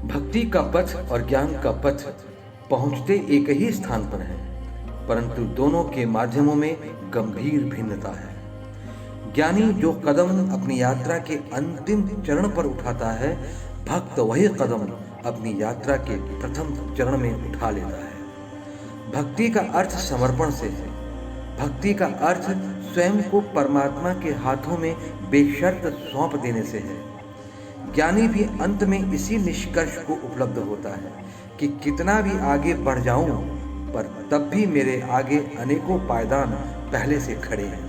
भक्ति का पथ और ज्ञान का पथ पहुंचते एक ही स्थान पर हैं, परंतु दोनों के माध्यमों में गंभीर भिन्नता है। ज्ञानी जो कदम अपनी यात्रा के अंतिम चरण पर उठाता है, भक्त वही कदम अपनी यात्रा के प्रथम चरण में उठा लेता है। भक्ति का अर्थ समर्पण से है। भक्ति का अर्थ स्वयं को परमात्मा के हाथों में बेशर्त सौंप देने से है। ज्ञानी भी अंत में इसी निष्कर्ष को उपलब्ध होता है कि कितना भी आगे बढ़ जाऊं, पर तब भी मेरे आगे अनेकों पायदान पहले से खड़े हैं।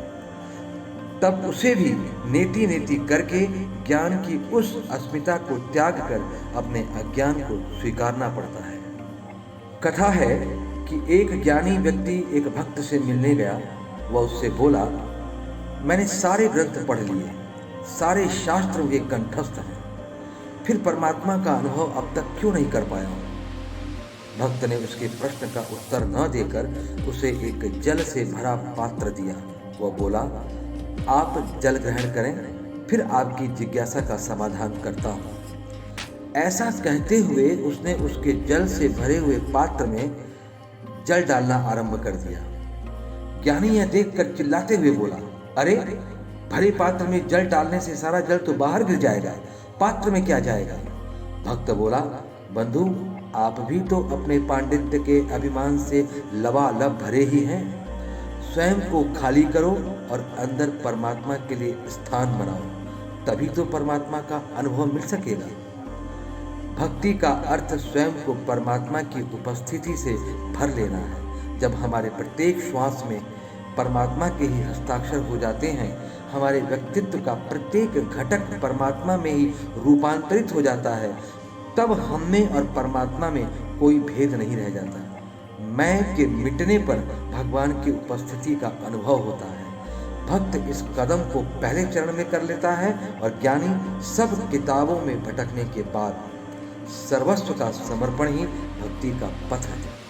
तब उसे भी नेति नेति करके ज्ञान की उस अस्मिता को त्याग कर अपने अज्ञान को स्वीकारना पड़ता है। कथा है कि एक ज्ञानी व्यक्ति एक भक्त से मिलने गया। वह उससे बोला, मैंने सारे ग्रंथ पढ़ लिए, सारे शास्त्र वे कंठस्थ हैं, फिर परमात्मा का अनुभव अब तक क्यों नहीं कर पाया हूं? भक्त ने उसके प्रश्न का उत्तर न देकर उसे एक जल से भरा पात्र दिया। वह बोला, आप जल ग्रहण करें, फिर आपकी जिज्ञासा का समाधान करता हूं। ऐसा कहते हुए उसने उसके जल से भरे हुए पात्र में जल डालना आरंभ कर दिया। ज्ञानी यह देखकर चिल्लाते हुए बोला, अरे, भरे पात्र में जल डालने से सारा जल तो बाहर गिर जाएगा, पात्र में क्या जाएगा? भक्त बोला, बंधु, आप भी तो अपने पांडित्य के अभिमान से लबालब भरे ही हैं। स्वयं को खाली करो और अंदर परमात्मा के लिए स्थान बनाओ, तभी तो परमात्मा का अनुभव मिल सकेगा। भक्ति का अर्थ स्वयं को परमात्मा की उपस्थिति से भर लेना है। जब हमारे प्रत्येक श्वास में परमात्मा के ही हस्ताक्षर हो जाते हैं, हमारे व्यक्तित्व का प्रत्येक घटक परमात्मा में ही रूपांतरित हो जाता है, तब हम में और परमात्मा में कोई भेद नहीं रह जाता। मैं के मिटने पर भगवान की उपस्थिति का अनुभव होता है। भक्त इस कदम को पहले चरण में कर लेता है और ज्ञानी सब किताबों में भटकने के बाद सर्वस्व का समर्पण ही भक्ति का पथ है।